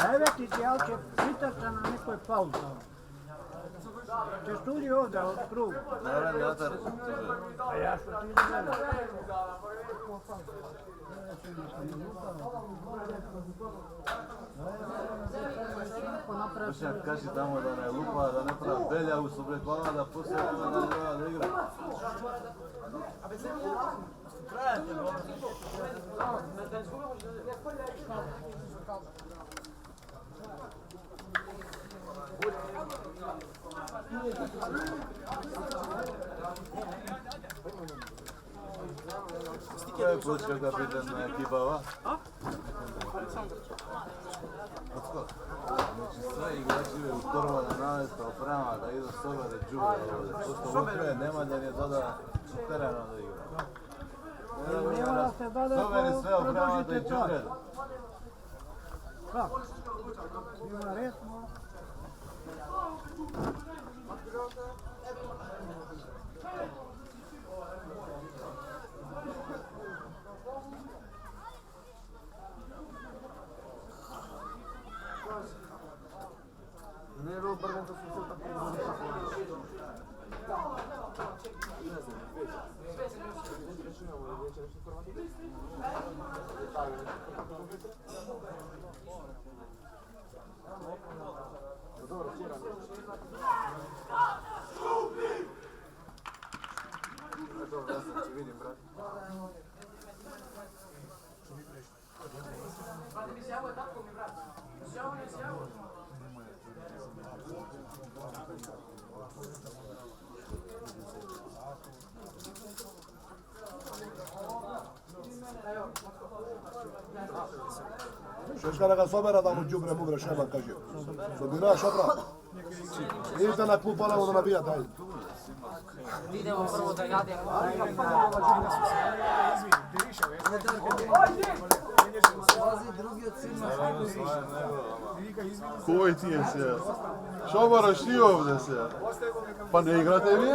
Devetici, ali će pitarca na nekoj pauz. Će studi ovdje od kruga. Naravno, Natar. A ja što ti izgledam. Počnjak kaži tamo da ne lupa, da ne pravi beljavu, su preklava da poslije da ne treba da igra. Koja je počka kapitanna ekipa, va? Znači sve igračive u Torvana navesta oprema da idu Sobere džuve ovdje. Posto Vukre, Nemanjan je tada tereno da igra. Soberi sve oprema da i džuve. Kako? Ima resmo. Ne je ovo prvo da su se tako dobro, sjeram. Dobro, ja se vidim, brat. Mi se javo je tako mi, brat. Mi se javo, ne se javo. Šeška da ga sobera da mu džubre mubre šeban kaže. Sobira šabra. Idite na klub ponovo da nabija taj. Idemo prvo da jademo. Koji ti je se? Šobaraš ti ovdje se? Pa ne igrate vi?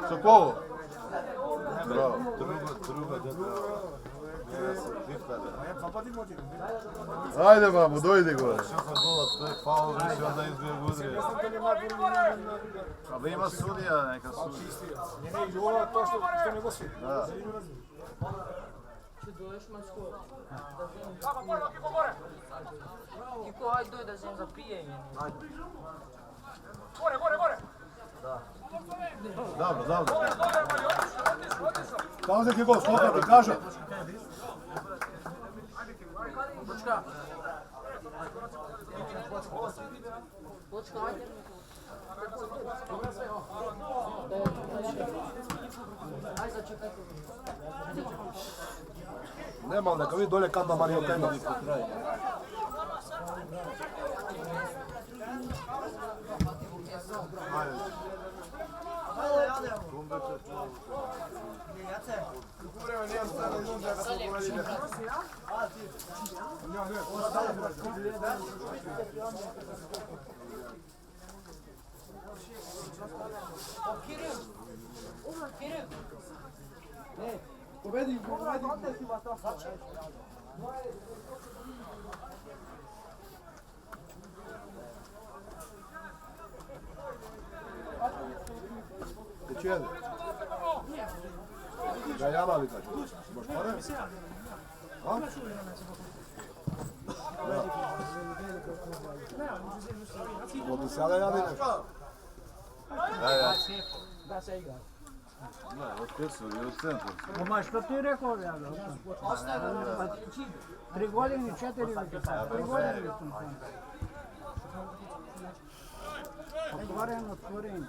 Sa kogo? Bravo. Druga, Ajde mamo, dojdi gore. Šofa gola, to je faul, više onda izbije Gudrije. Ali ima sudija, neka sudija. Ne, ovo to što nego svi. Da. Kiko, ajde doj da se im zapije. Dobro. Kazak je gol, slobodno, kaže. Počka. Počka, ajde. Ajde, začekajte. Nema, neka vidi dolje kanda Mario Kajma. Povedi. Ti jede? Da java vi kaže. Imaš pare? A? Mogu se sada javi nešto? Da se igra. Da, otkucu i u centru. Ma što ti rekao ja? 3 godine, 4 ili 3 godine. Otvoren.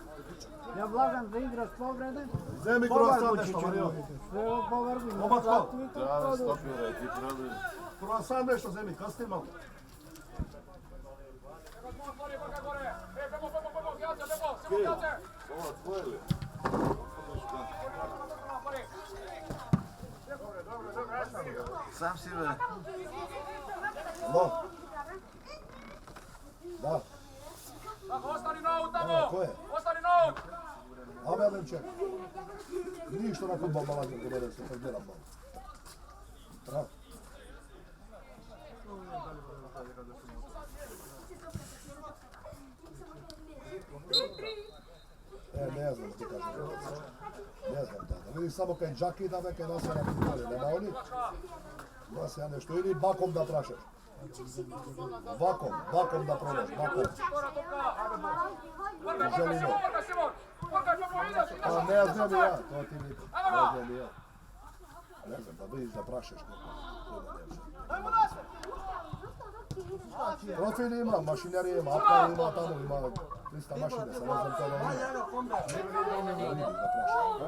Ja blagam da igra s povrede. Zemi kroasan nešto, Mario. Sve povrgu. Obatko. Treba stopiraj, ti problem. Kroasan nešto, Zemi, kasni malo. Ovo tvojili. Sam si ve. Da. Ostani nout tamo! Ko je? Ostani nout! Ame Nemček. Ništa na futbol malađe, ko bere se, kad gledam malo. samo kaj džaki da veke da se napisali, nema oni? Da se ja nešto, ili bakom da prašaš. Bakom da probaš, bakom. Želimo. Pa ne znam i ja, to ti vidim. Ne znam i ja. Ne znam, da vidiš da prašaš neko. Profil ima, mašinerija ima, apel ima, tamo ima 300 mašine, sam ne znam to da ima. Ne vidim da prašaš.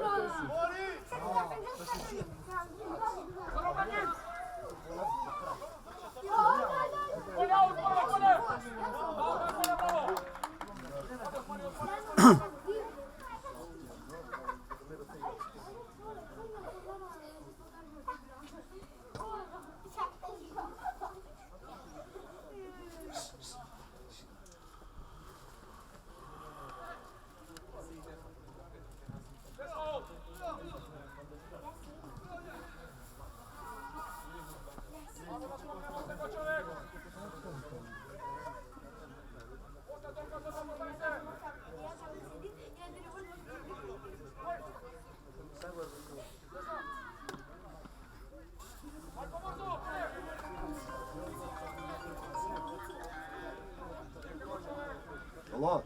Halo?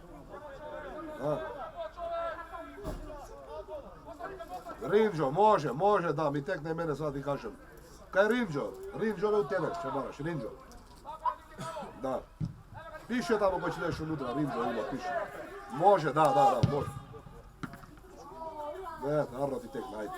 Rinđo, može, da, mi tekne mene sad ti kažem. Kaj je Rinđo u tebe, što moraš, Rinđo. Da. Piše tamo pa će nešto unutra, Rinđo ima, piše. Može, da, može. Ne, naravno ti tekne, ajde.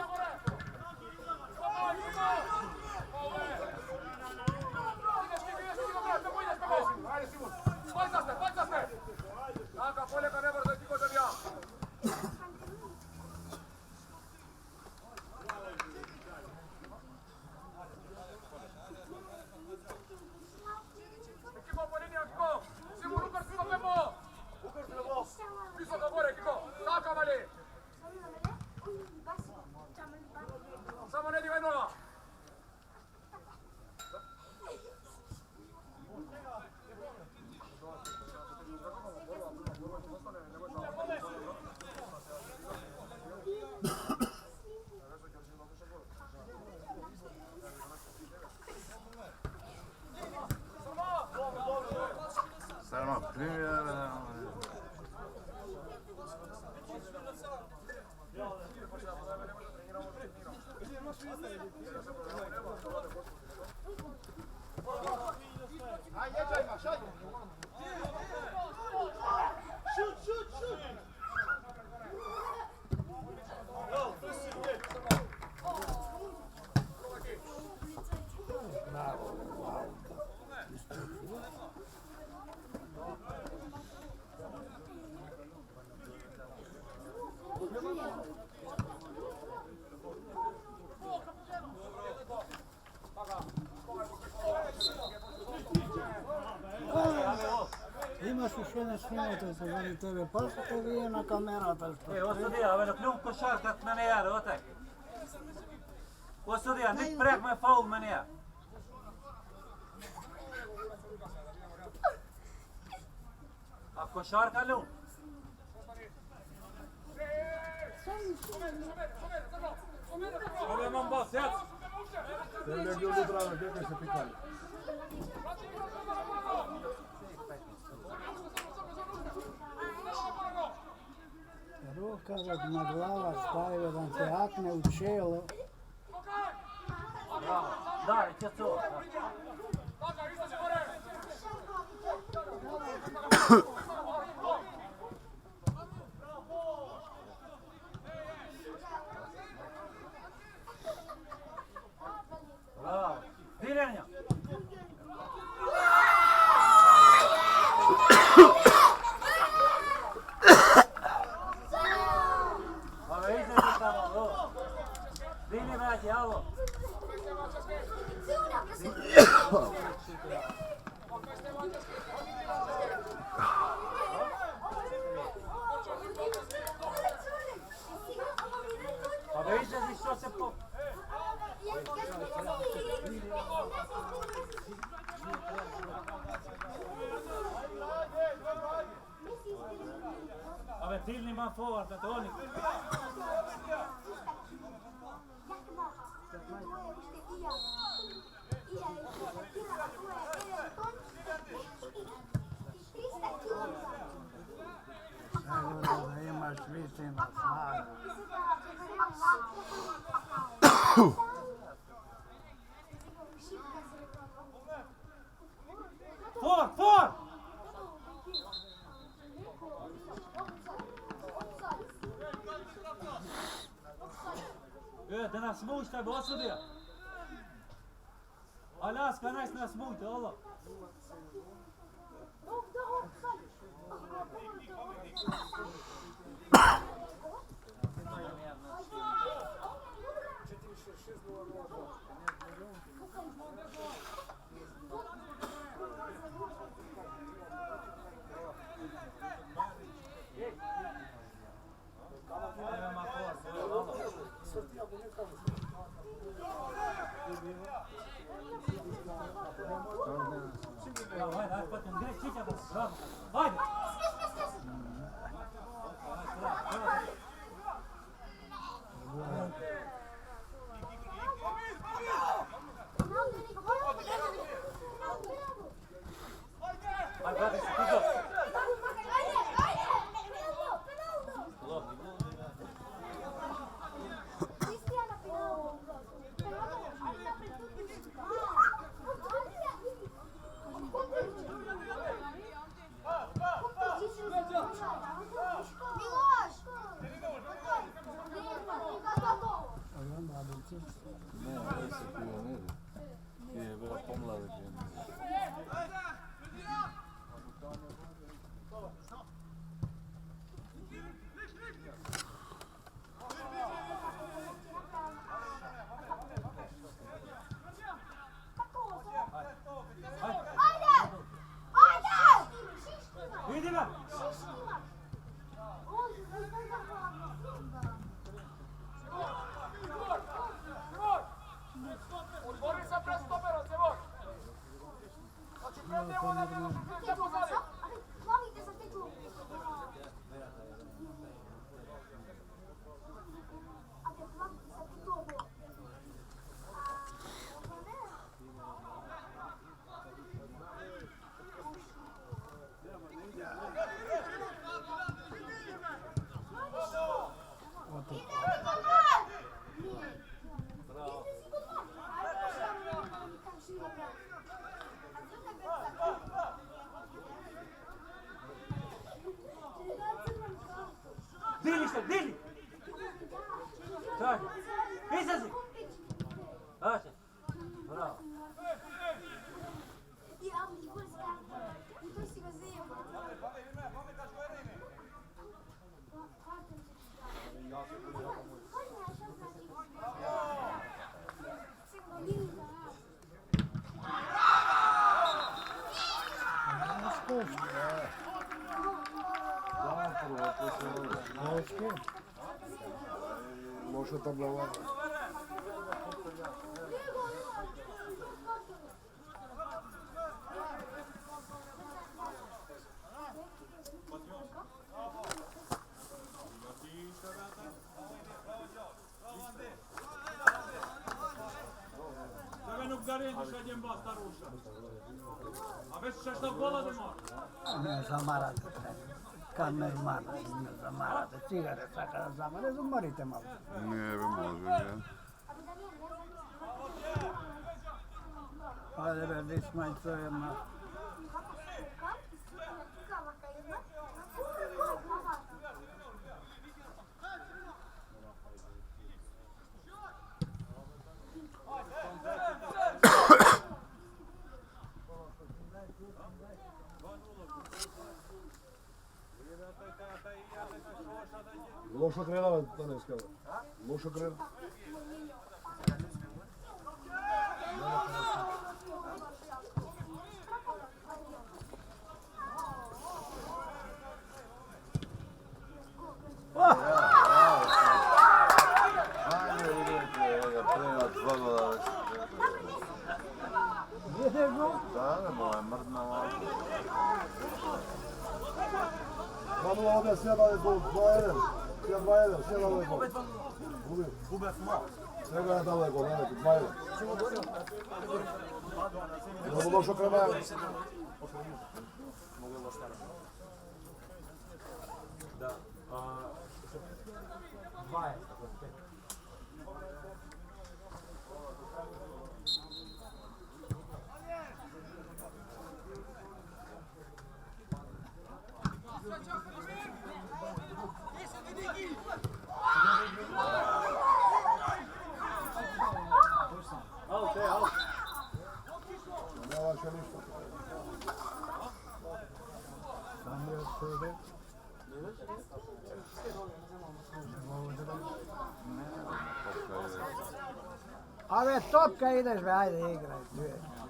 Samo ne divaj nova! Samo primjer. Imaš još jedan snimatelj sa zvoni tebe, pa što te vije na kamerata što? Ovo sudija, ovo je kljub košarka mene jade, otaj. Ovo sudija, nik prek me faul mene jade. A košarka ljub? Ovo imam bol, sjec! Ne bi unutra, gdje se pikali. Rukavog na glava stavio da te akne u čelo. Bravo, da, i će to. Bravo, diljenja. Ove izredi tamo, dini brać, jalo. Ove izredi što se po... Ove tilni man forward, att ordning. Sigurno da imaš visina snaga. For! Den har smuts där bara så det. Alaska nästan har smuts alla. Haydi patron direkt çek yapalım. Bravo. Haydi. Ne, neyse pivo neydi? İyi, böyle pomladık yani. Haydi be. Bori se pred stoperom, se vodi. Znači prende ona ne može prende pozadnje. Deli işte deli. Çak. Peyzası. Aç. Bravo. Loša tablova. Тебе не вдарити, ще один бас, старуша. А ви ще ж там голоди може? Ne zamarate treba. Kad ne imate, ne zamarate. Cigareta kada zamare, zamarite malo. Ne bi može, ja. Hajde be, dismaj to jedna. Loša krenala daneska. Loša krenala. Ajde, idete, prema tvogola. Gdje je go? Da, moja mrdna malka. Vamo ovdje sjeda je gol 2-1. Sjeda 2-1, sjeda je gol. Gubbe små. Svega je daleko, nemojte, dvaju. Ne bu došao krema. Nema više ništa. Ove topka ideš be, ajde igraj.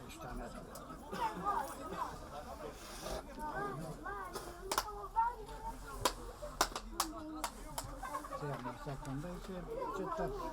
Ništa ne treba. 7 sekunda i će topka.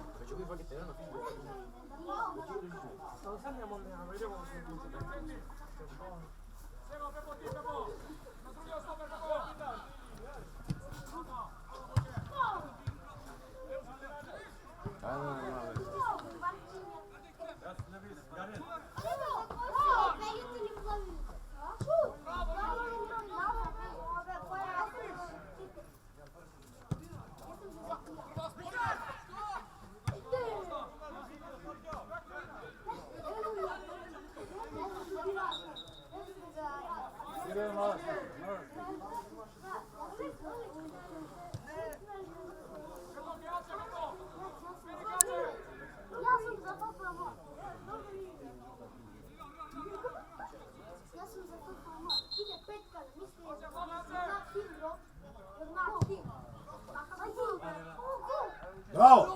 Bravo!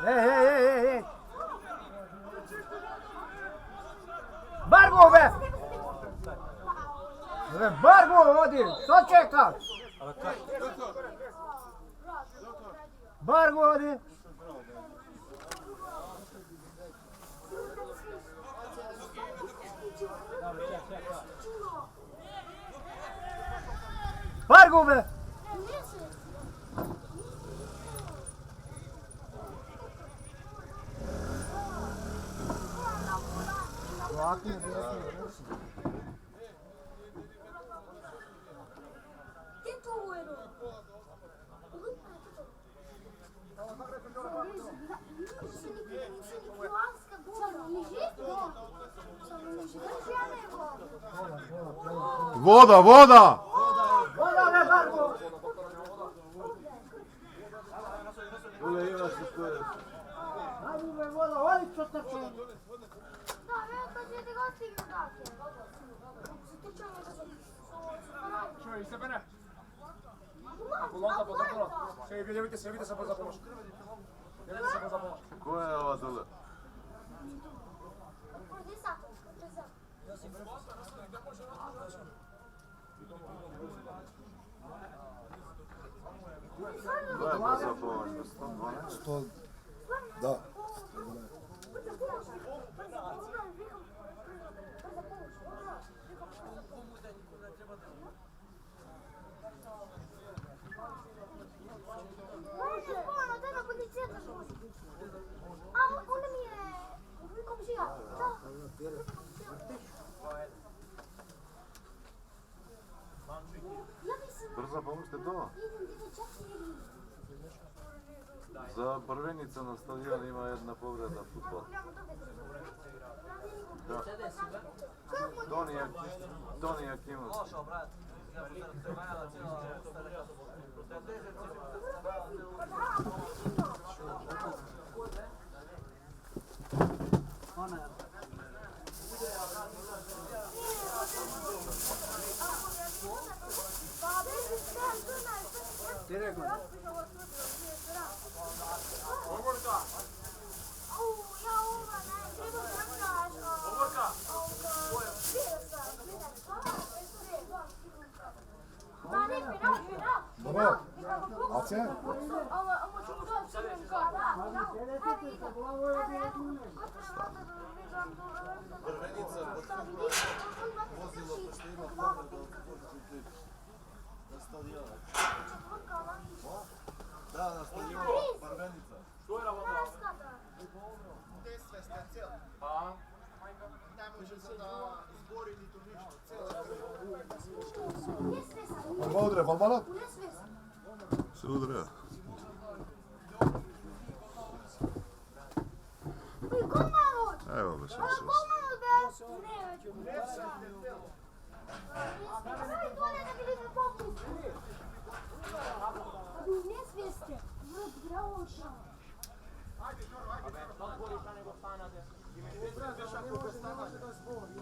Ej! Bargo be! Bargo odi, što čekaš? Bargo odi. Bargo be! Voda! Voda be Bargo! Ule imaš i to je. Ajde be voda, odi što te čuje. Čuj, se bene. Kolonka pod zaporom. Javite se za pomoć. Javite se za pomoć. Koja je ova dole? Koja je brza pomoć? 112? Da. Brza pomoć te to? Za prvenica na stadion ima jedna povreda futbol. Da. Toni Jakimov. Dobro. Akcija? Prvenica vozilo pošto ima povredu na stadionu. Da, na stadionu, Parmenica. Što je ravno? A? Palma udre, palma. Se udre. Evo ga sam se. Luka, ne može da zbori.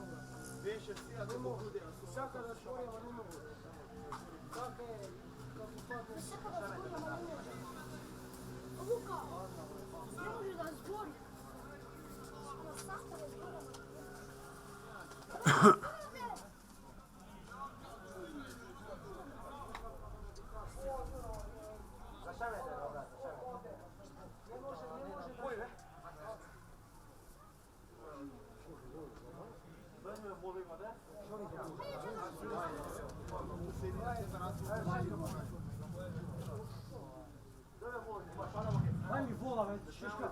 Daj mi vola, već, šiška.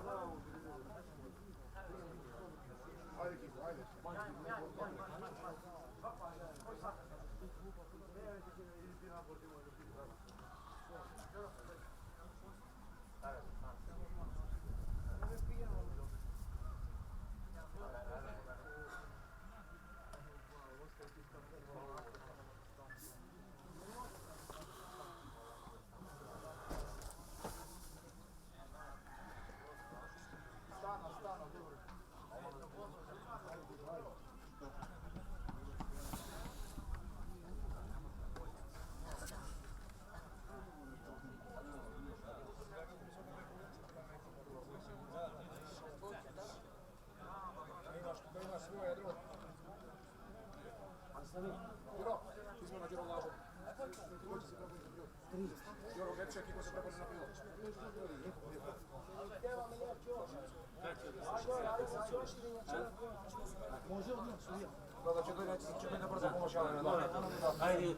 Ajde,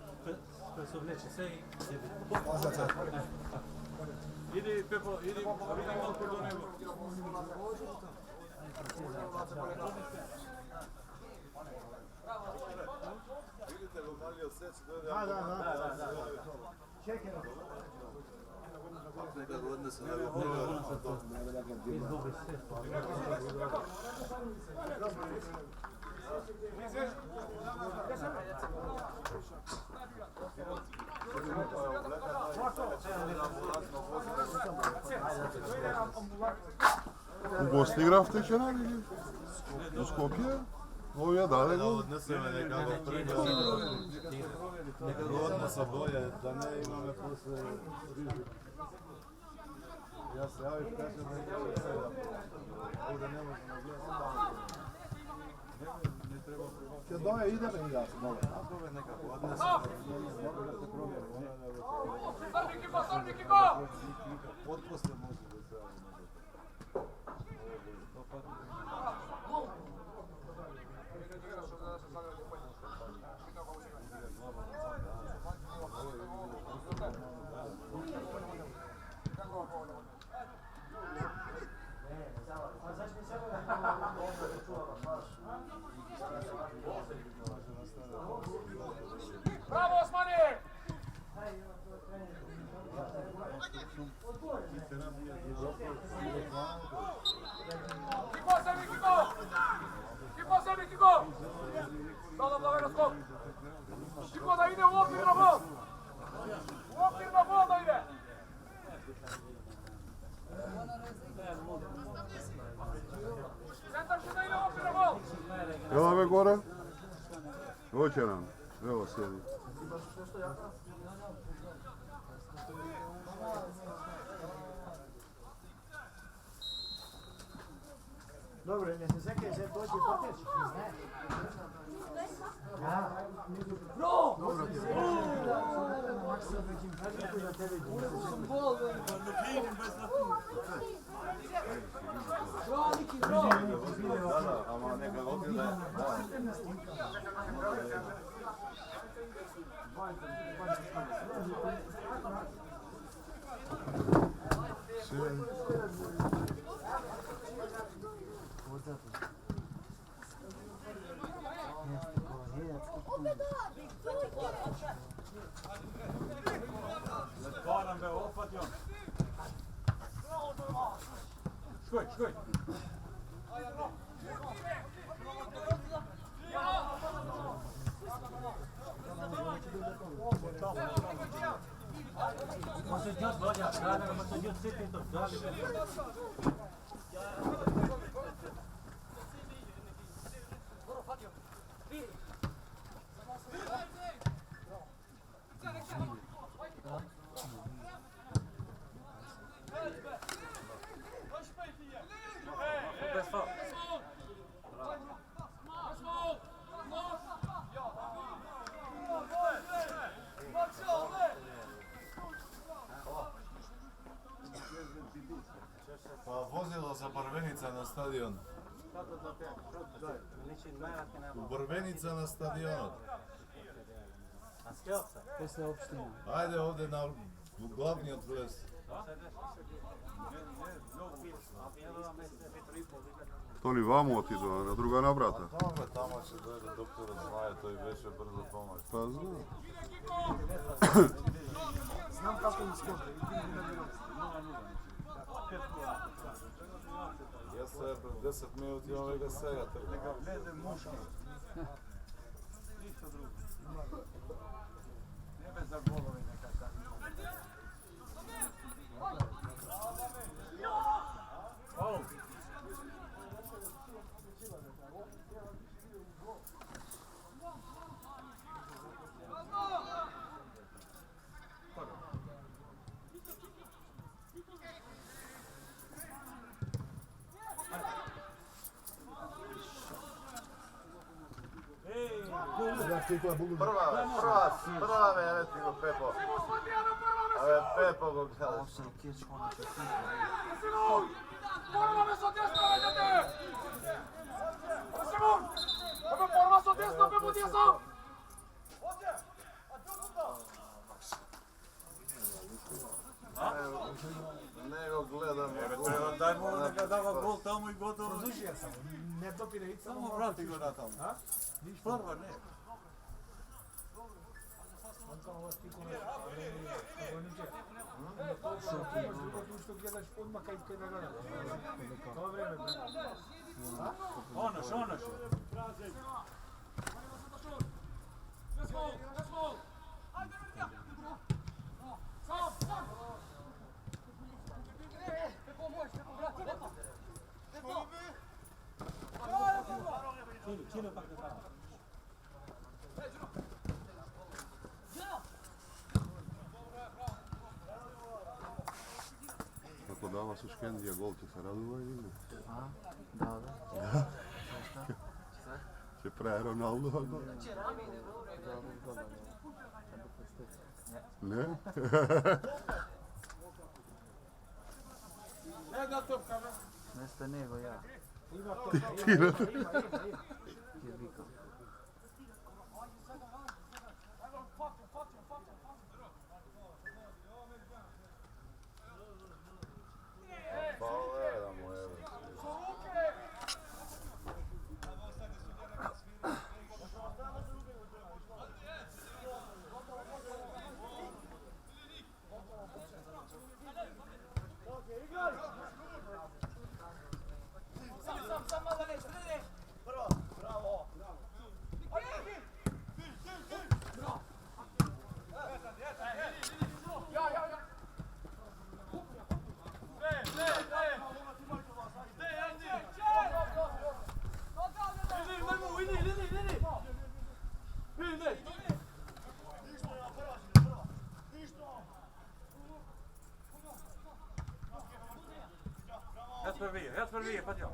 presovleči se i sjedi. Idi, Pepo, idi, vidi malo kod nego. Vidite ga mali od seci dojde. Da. Čekaj. Neka godine se ne bi U Bosni igra včera ili? U Skopje? Ovo je dale da gol. odneseme nekako prije. Nekako odnesa bolje, da ne imame posle riži. Ja se javim, kažem da je sve da ovdje ne možemo gledati. Ne treba privati. Kad doje ideme i ja sam dobro. A to je nekako odnesa, mogu da se promijeni. Sarni kipa! Potposle može da se javim. Bravo, Osmani! Kiko sebi, Kiko! Kiko sebi, Kiko! Sada plaveno skok! Kiko da ide u okvir na bol! U okvir na bol da ide! Centar što da ide u okvir na bol! Evo ove gore. Hoće nam. Evo sjedi. Dobro, ne se sekaj, se dođe poteći, ti znaš. Ja. Bro! Dobro ti je. Da, ama neka odgleda. Barnen blir hoppet, John. Skjut, skjut. Måste just börja. Där måste just sitta inte. Där Pa vozilo za Brvenica na stadion. Brvenica na stadionu. Posle opštine. Ajde ovdje na glavni odples. To li vamo otidu, na druga navrata? Tamo će dojde doktora Zmaja, to i veće brzo pomoć. Pa znam. Znam kako mi skoče. Ja se pred 10 minuti ovega sega trgam. Glede muški. Ništa drugo. Nebe za golove nekakav. Prva me je retiko Pepo. Ove Pepo go gleda. Forma sa desna, vedete! Simon! Ove forma sa desna, me budi sam! Nego gledam. Daj mu da dava gol tamo i gotovo. Produžio sam, ne dopire i Samo vrati go na tamo. Prva ne. On kao vas ti kone, kako niče. Možeš što gledaš odmah kaj te ne gleda. To vreme, bre. Onoš. Let's go! Ajde, Rutja! Sam! Pepo, možeš, Pepo, vrati, Pepo! Pepo! Čino pak ne pada. Ako dava su Škendija gol, će se radova ili ne? Da. Će pre Ronaldo gol? Ne? Neste nego ja. Ima to. Ti ne? Je vikao. Pa gledamo, evo. Sam, malo ne, sredi! Bravo! Ja! Rätt för vi, Patja.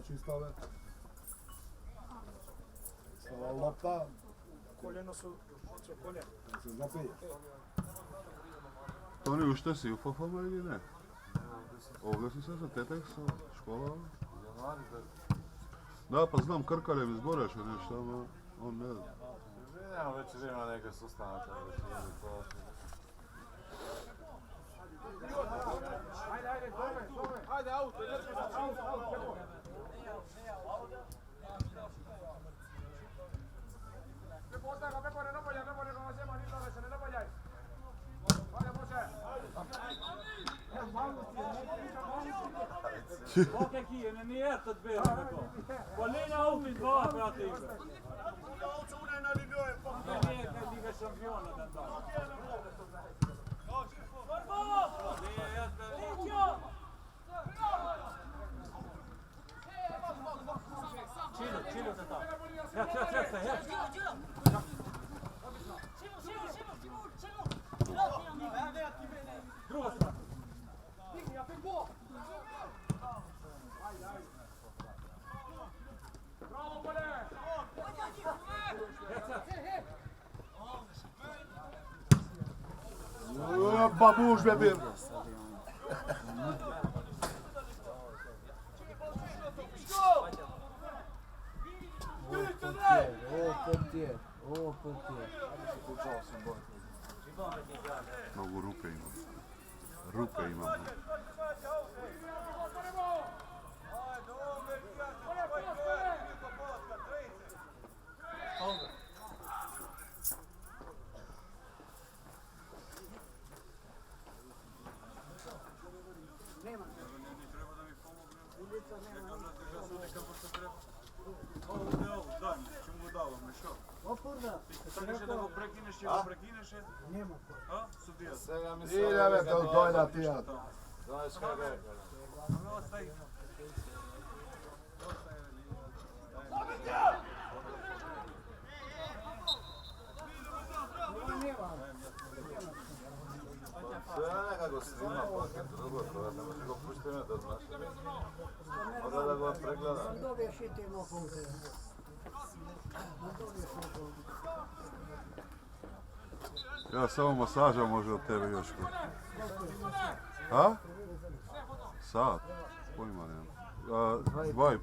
čistave. Stava lopta, Koljeno su kolje. da se zapije. Toni, u šta si, u Fafama ili ne? Ovdje si se za tetek sa škola? Da, pa znam, Krkalje mi zboraš nešto, ali on ne zna. Vidimo već ima neke sustanaka. Ajde, tome. Ajde, auto, auto. Ne postaje ga, Pepo, ne poljaj, ne zema, ništa da se ne poljaj. Ajde, može. Åka kilen, ni är ett ben med på. Vad länge har vi kvar för att ligga? Men ni kan ligga championer den dagen. Chilo, tata. Helt. Druga strana. Bravo, Pole! Babuš, bebi! Mnogo rupe imam. Rupe imam. Oporda. Prekineš je? Nema. Sudija. Ideme to dojna tijat. Znaš kada je? Sve nekako snima paket drugo, to ne može go pušti me da znaš. Onda da ga pregledam. Sam dobiješ i ti mokonke. Ja samo masaža može od tebe još kod. A? Sat? Pojma nemam. 2,5.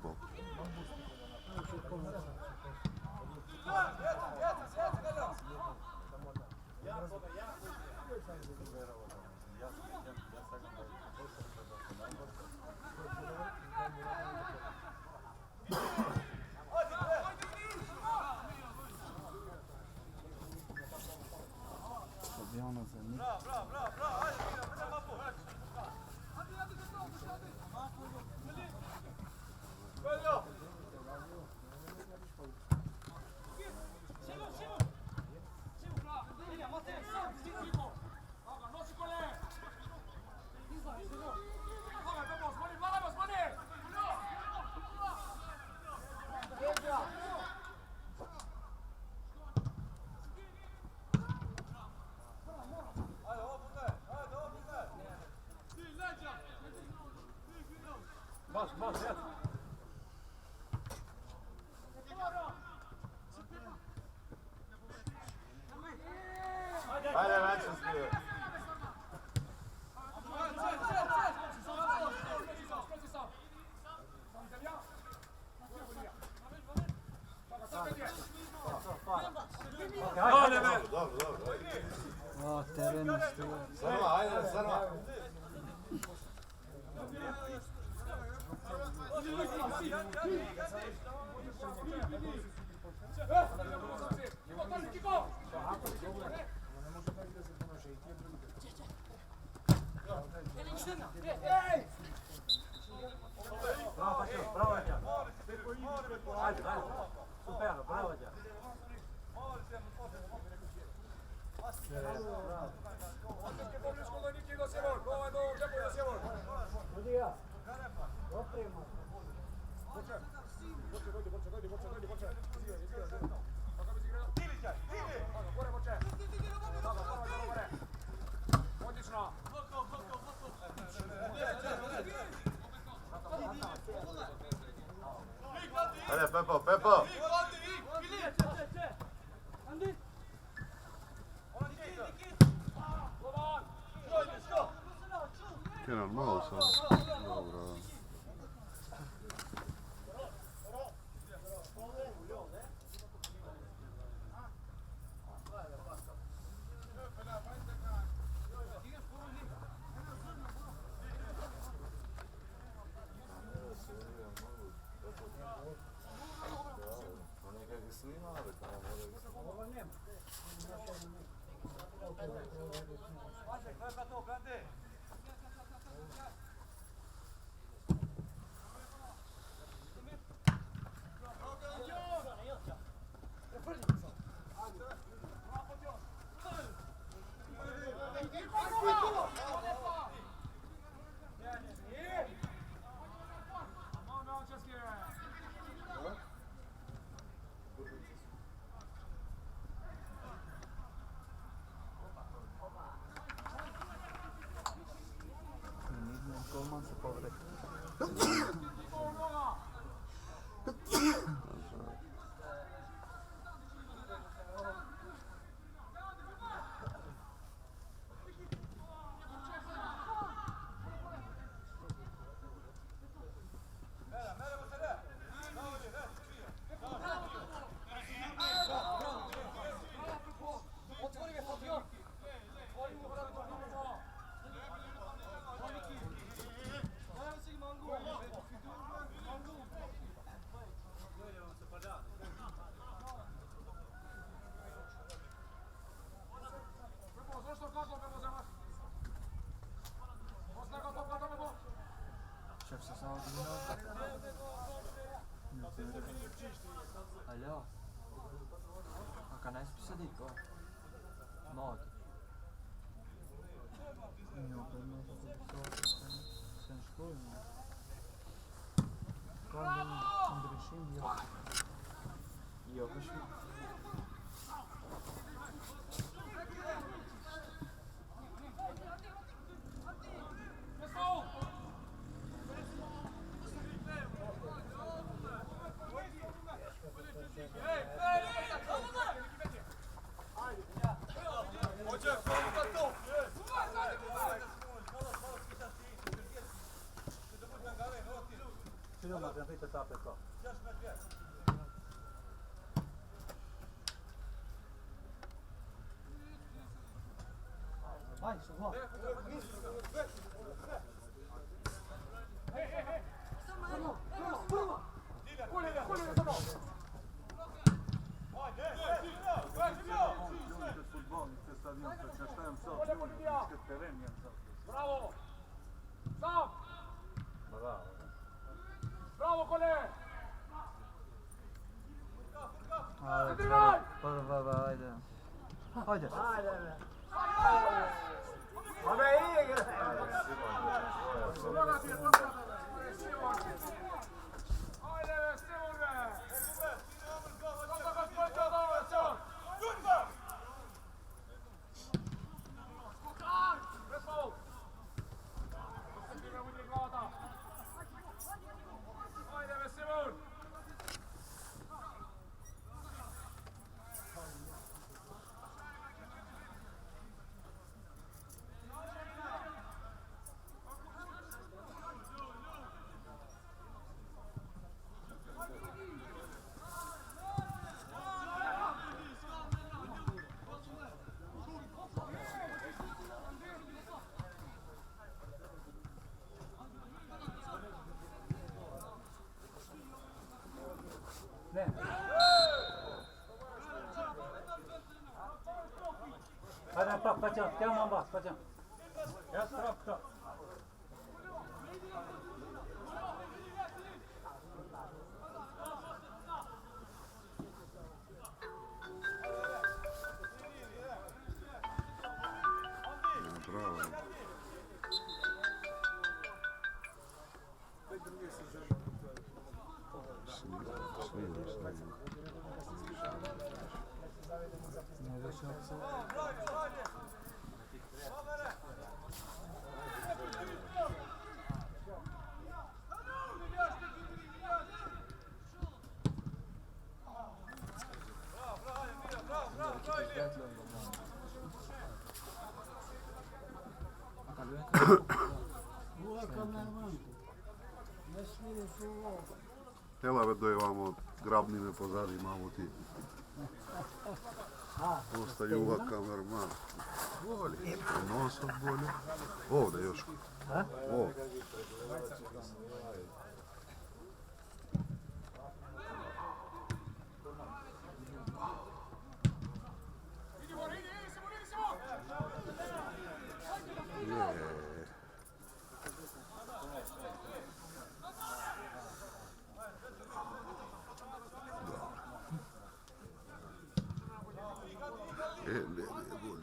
Ajde, Manchester. Dobro. O, terenu što. Sarma, ajde, Sarma. Bravo, Đa. Ajde. Super, bravo, Đa. Sudija. Oprema. Odlično. Kenan malo sam. Dobro. Golman se povede. Šef se samo Alo. Ma kan jeg spise dit på? Mat. Sen školen. Kaldım, andreşim yok. Yokmuş mu? Vai, só Bravo! Stop! Bravo, Cole! Haydi. Haydi. Vabbè, Hadi bak bacım, gel bak bacım. Gel tarafta. Bravo. Ne smiješ u ovo. Ела бе, дој вамо, грабни ме позади, мамо ти. Остајува камерман. Боли, носот боли. Овде, Јошко. Овде. Ne boli.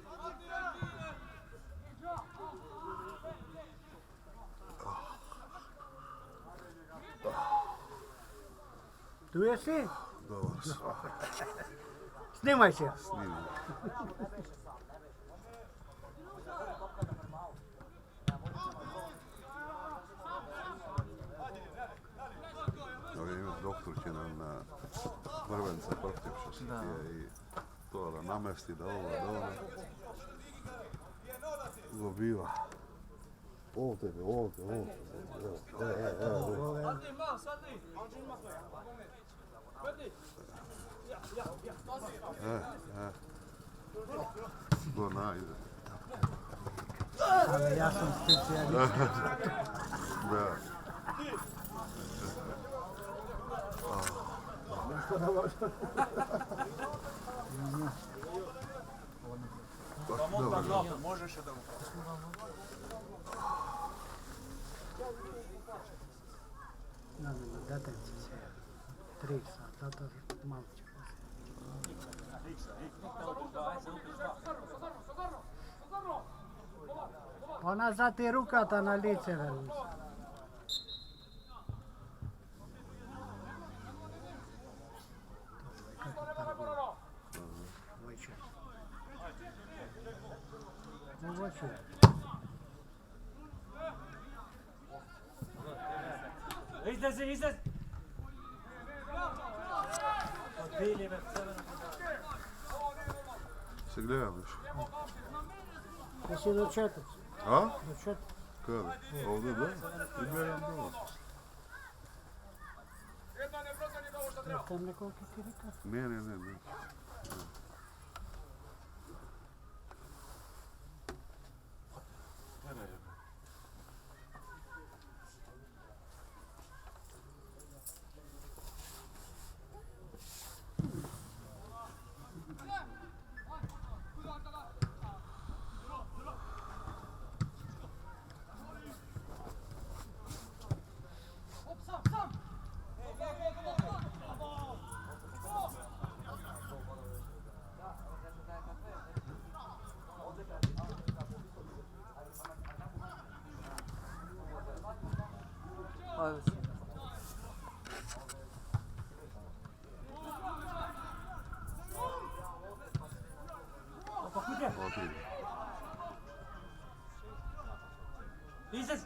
Tu jesi? Dobro, Snimaj se. snimam. Doktor će nam na mrvence protivšiti i to da namesti da ovo, da ono. Dobiva. Ovdje. Do najde. Ali ja sam specijalista. Da. Dobro. Možeš da Date se 3 sata, malo će. Ona za ti rukata na lice, verujem. Izlezi! Odbili me crveno. Se gledam još. Jesi do četiri? A? Do četiri. Kada? Ovdje da? I gledam dole. Tam nekoliko ti rekao? Ne. Otiđi. Izlezi!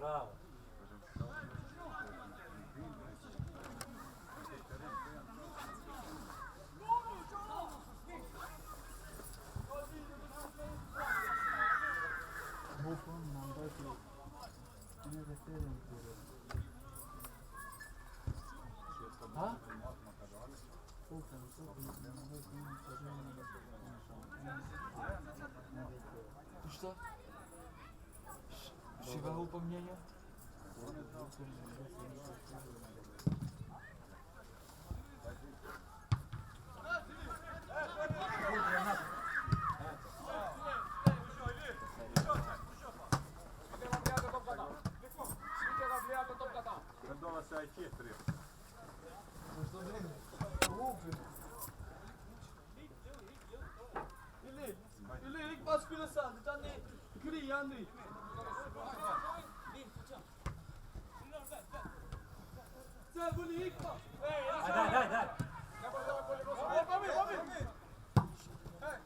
Bravo. И что? Живо по мнению? Когда се айче треба. Ili, ik was spelen staan, dan nee. Kri, Andy. Daj.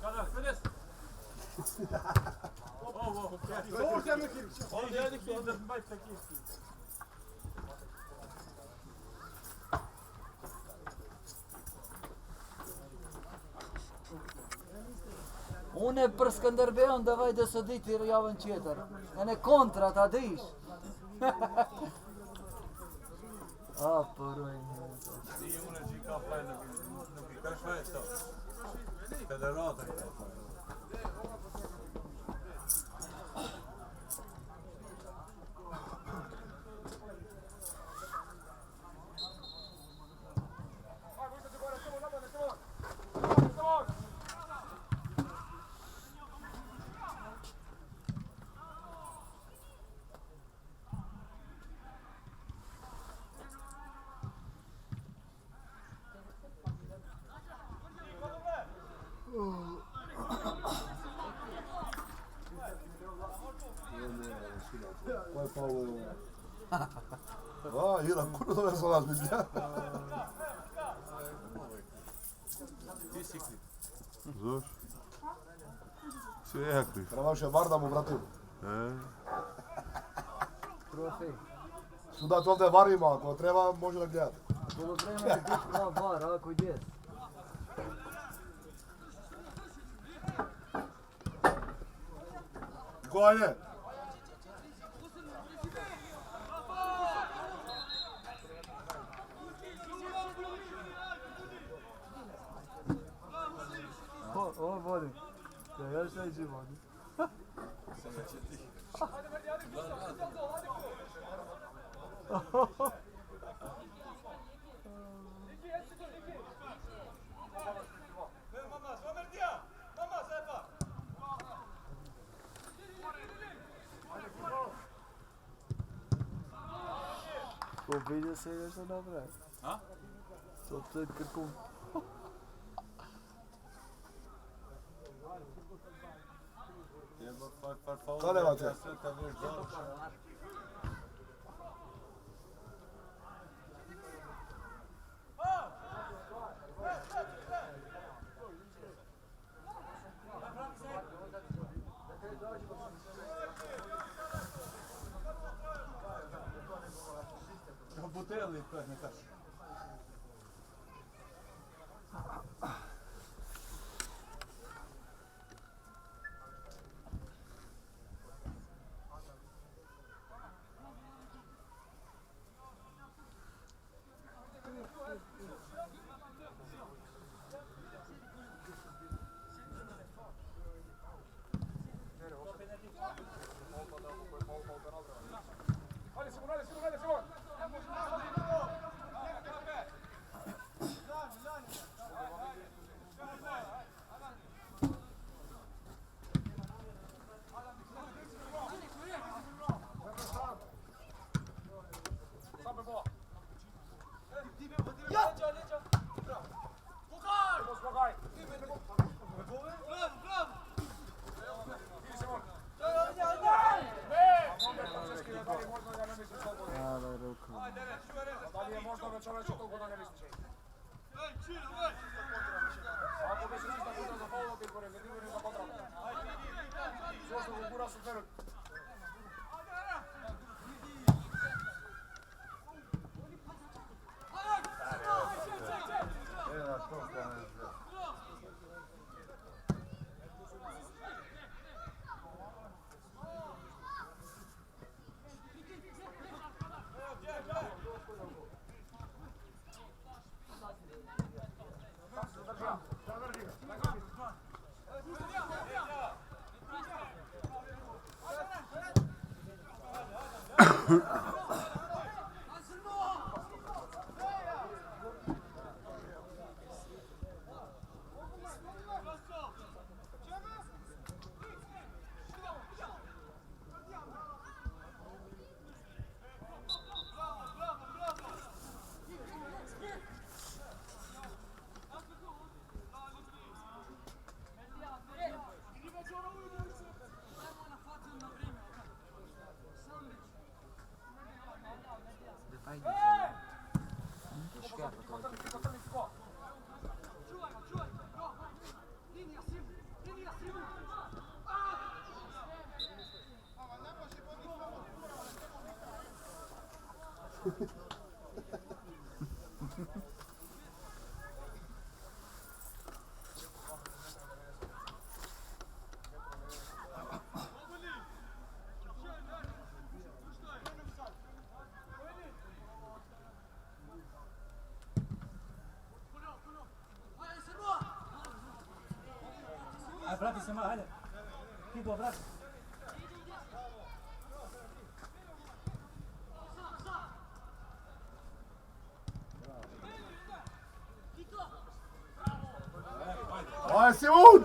Kada, vidiš? Unë e për Skënderbeun davaj dhe së ditë i javën tjetër. E në kontra, ta dish. A, përojnë. Ti unë që ka fajnë nuk i ka shfajnë to. Federata i ka fajnë. Ko je Paolo ovo? A, Iran, kuda da se razmišlja? Zoš? Si jakli. Trebaš je Varda mu, bratu. Trofej. Sudat ovdje varima, ako treba može da gledati. Bilo vreme je biti dva var, ako je. Ko je? Ovo volim. Da ja šta ići volim. Ko vidio se još da napravi? A? To pred Krkom. Šta nemate? Buteli, to je nekaš. Ajde, Simon! Brate, se malo, hajde. Figo, brate. Aj, Simon!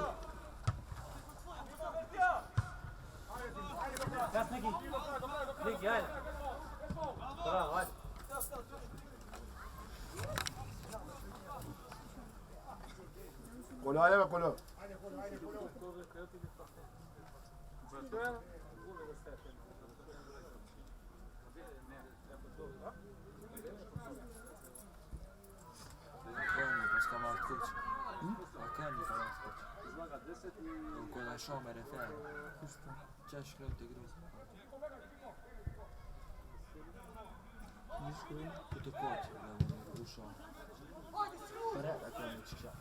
Gas neki. Ligi, hajde. Bravo, hajde. Kolo, ajde, Kolo. Con la șomere fea. Ce-aș greu de greu. Nici greu, câte poți, la ușor. Părea dacă nu cicea.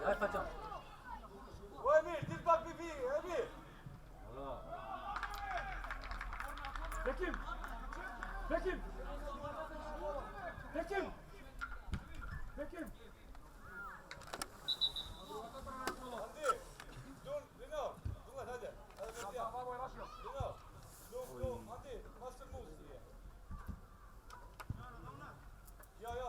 Hai, facem. O, Emil, din fac pipi, Emil! Bekim! Bekim! Bekim! Bekim! Hadi! Dur, Lino! Dur lan hadi! Hadi bekle! Lino! Dur, hadi! Nasıl muz diye? Ya!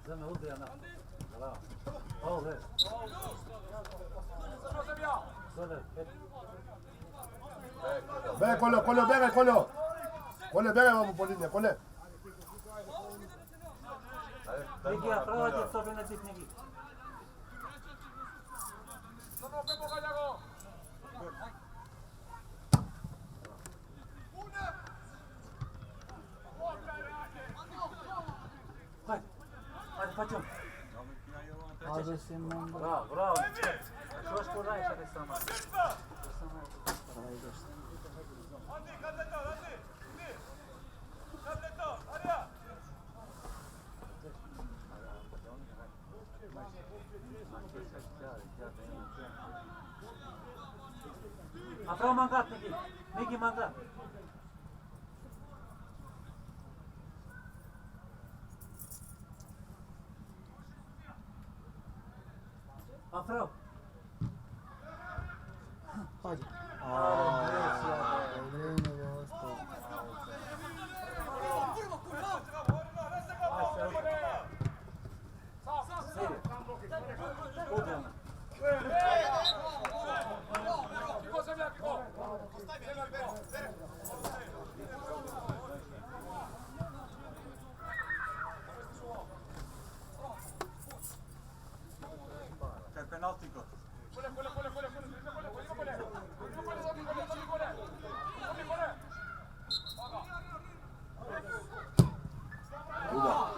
Zame udrija na. Bravo. Ovo, je. Dole, pet. Bene, Kolo, Kolo, bene, Kolo. Kolo, bene, vamos po linija, Kole. Ligija, provodi sobe na tih neki. Hadi facem. Hadi Simon. Bravo, bravo. Što što radiš, ali sama. Hadi, kad je to, hadi! Kad je to, hadi ja! A pravo mangat neki. Neki mangat. A pravo. Hadi.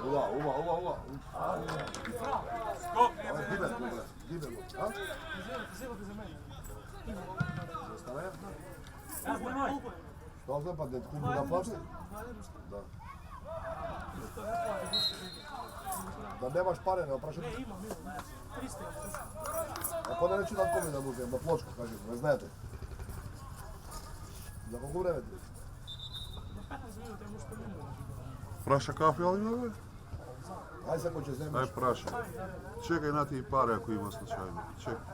Ova. Skok, Ovo je Giber, a? Zostaje? ja znam moj. Što znam, pa da kupu da plati? Da. Da nemaš pare, ne oprašati? Ne, imam, 300. A pa da neću da kome da uzem, na pločku, kažem, ne znate. Za koliko vreme ti? Praša kafe, ali ne ove? Aj sad ko će Aj zemaš. praša. Čekaj na ti pare ako ima slučajno. Čekaj.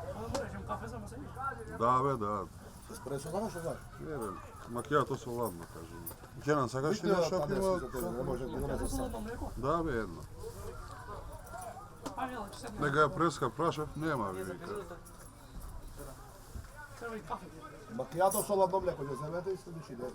Da, be, da. Espresso, znaš što znaš? Vjerujem. Macchiato soladno, kažem. Kenan, sagaš ti Bitno je nešto da ako tam ima... desi za tebe, ne može ti doneti za sad. Da, be, jedno. Neka je preska praša, nema vivika. Macchiato soladno mlijeko, će zemete i sljedeći dan.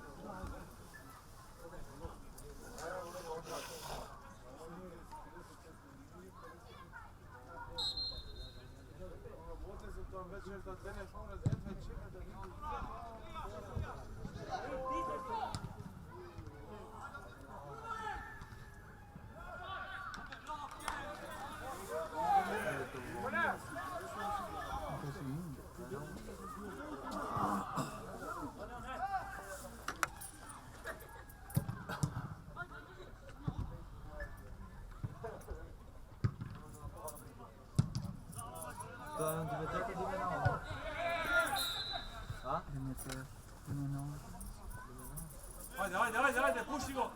Ajde, puši go!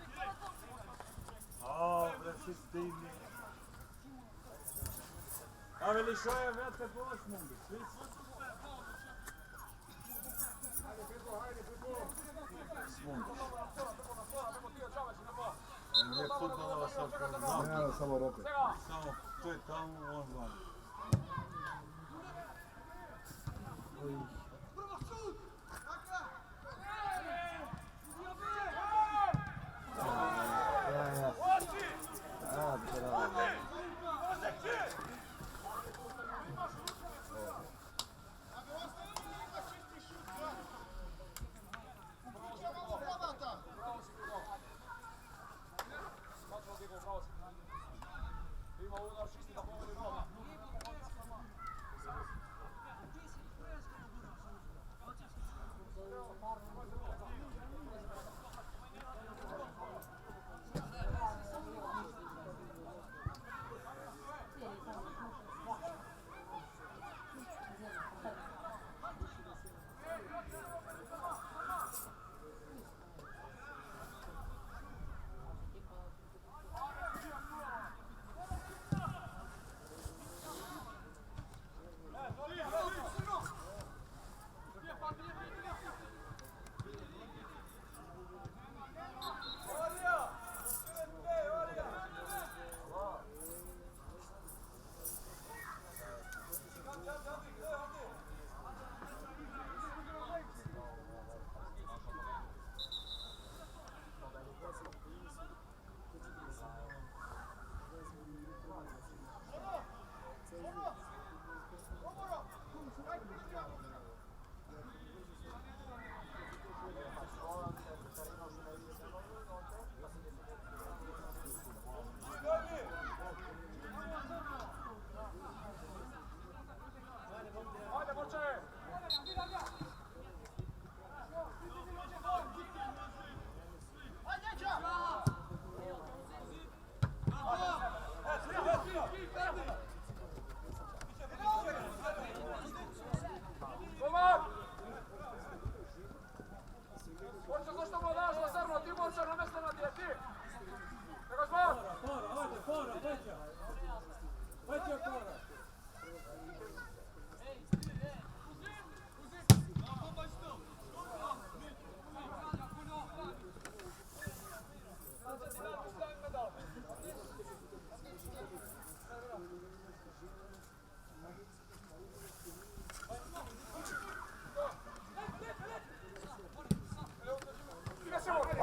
O, bre, si stivni. A veli šo je vete po osmundu, svi? Nije futbolova sad kao znam. Ne, samo roke. Samo, to je tamo, on znam.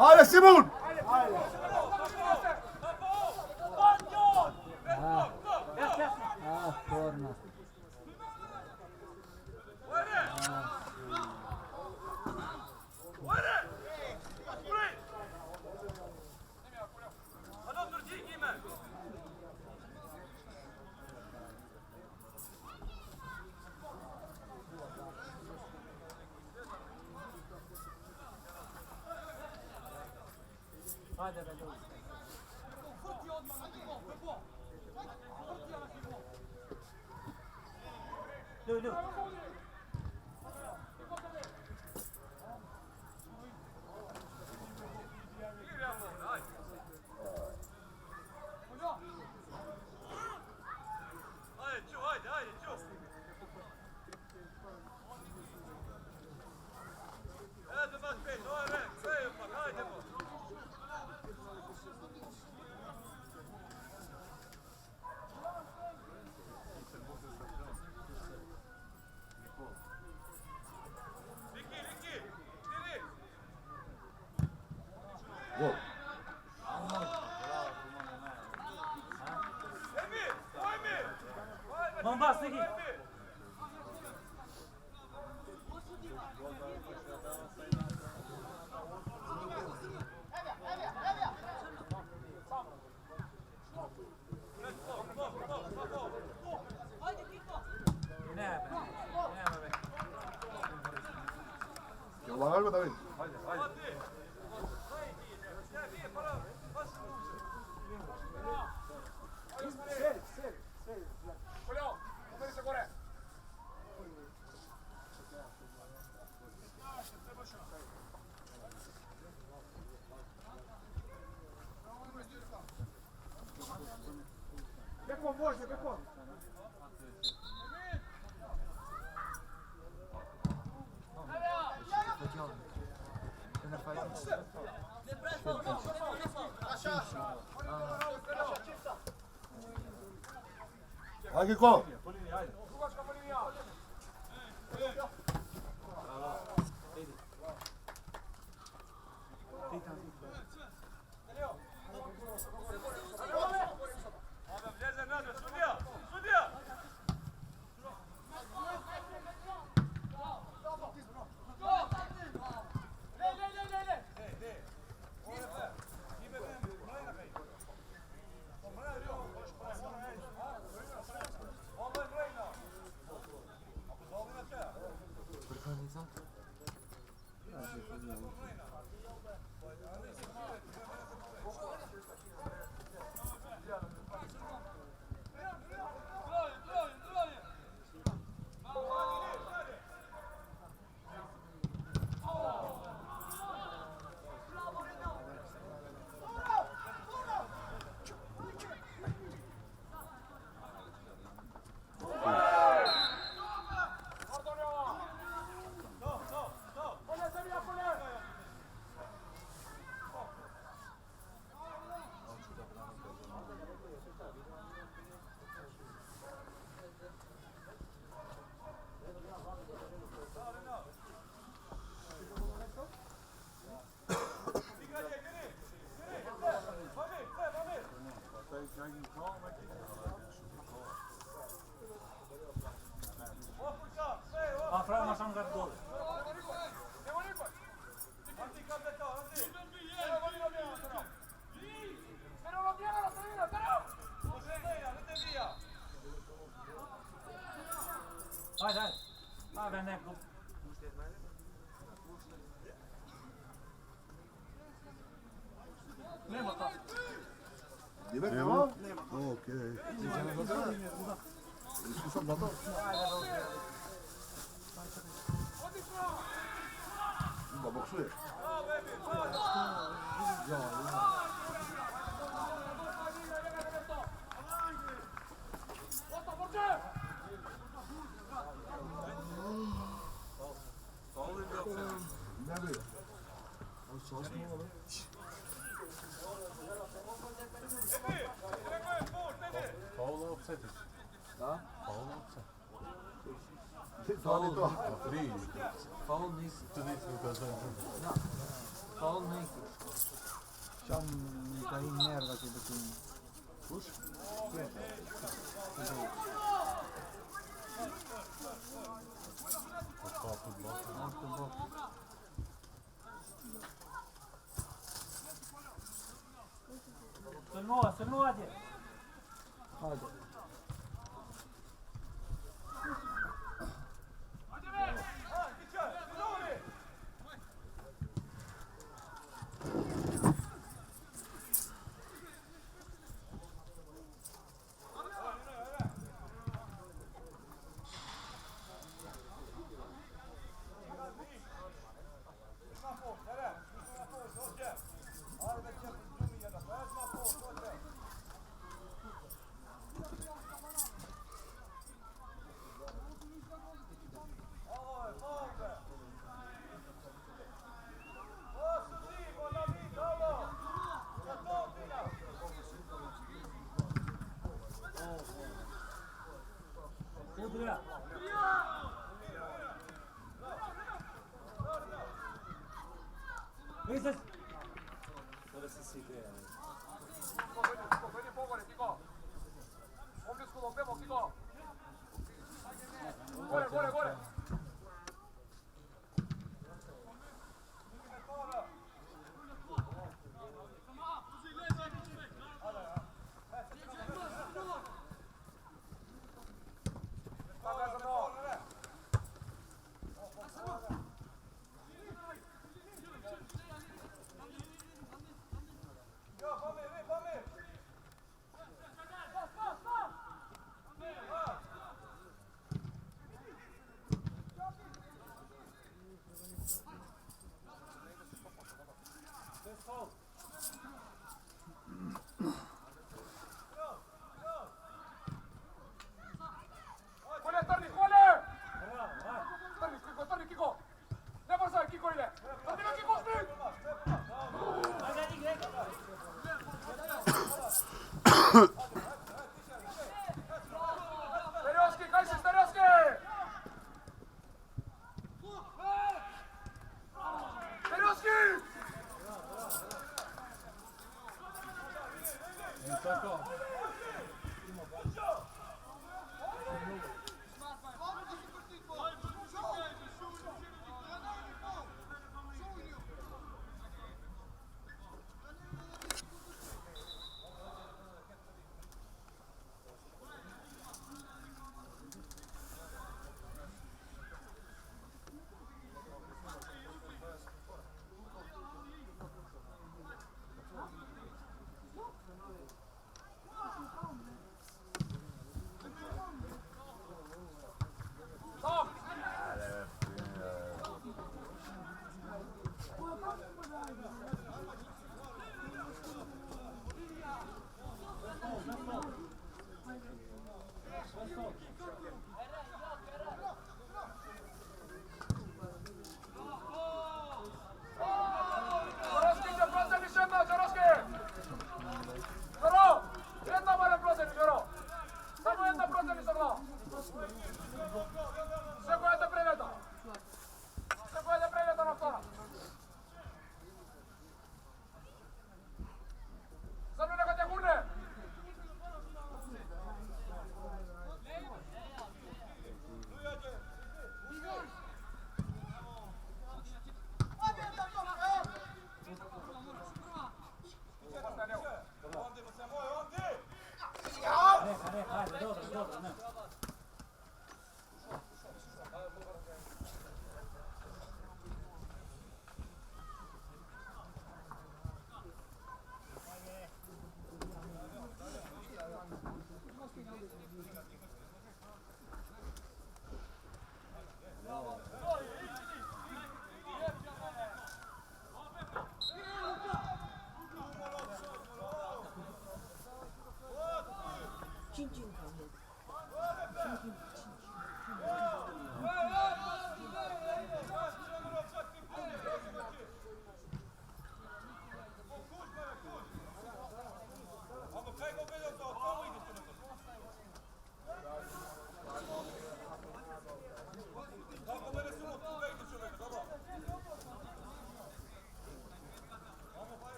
Ajde, Simon! Korno. Hadi dur, gel giyme. Hajde be ljudi. Ljudi. Gol. Bombas neki. Nema be. Yola verme David. Polio, pomeri se gore. Bekon vožnje, bekon. Hajde ko? Dugačka po linija. Afra maşam gat gol. Hajde, hajde. Hajde neko. Nema ta. Direkt Nema? nema. Okej. Iskusan da to. Da boksuješ. Ne bi? Abi çalışmıyor mu? Paolo offset. Da? Paolo offset. To ni to. Tri. Faul nisi. To nisi ukazałem. Faul neki. Sam ka i nerva që do të Kush? Srnua dje. hajde. Starioski, Kajsi, Starioski! Starioski!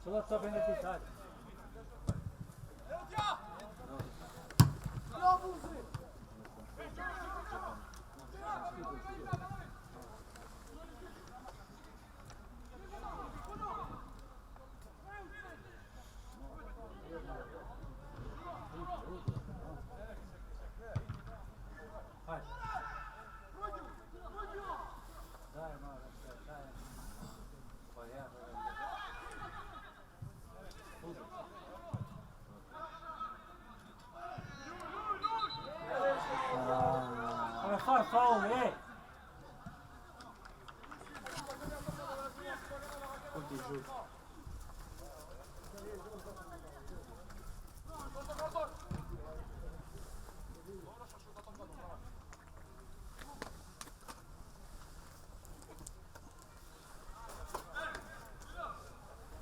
Forza beneficiario. Far foul, eh?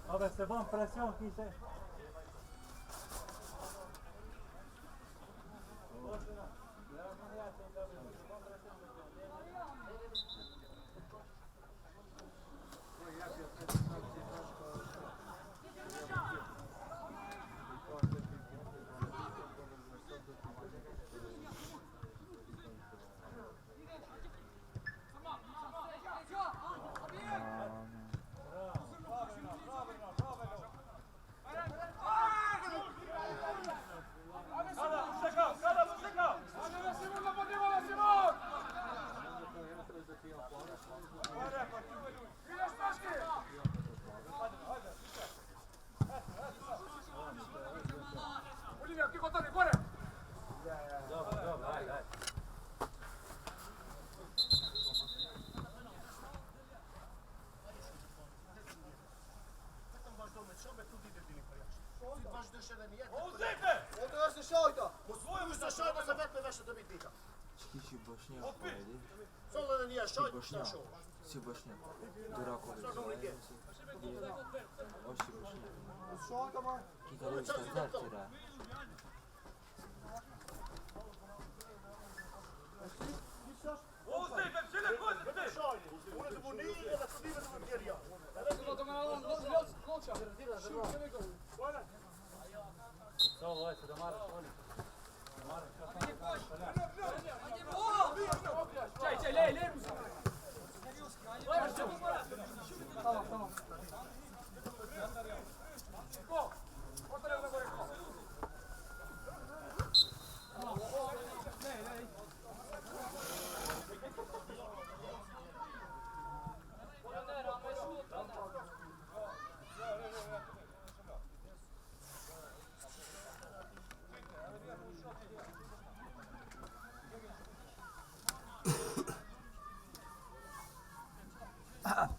Vabbè, c'est bon, pression qui c'est. Si Bošnjak. Duraković. Oši Bošnjak. Kikalević Tazarčira.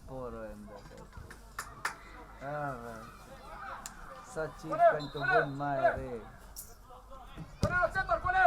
Porojem da se. Sad čipkanj to bun majre. Kone, centar, kone!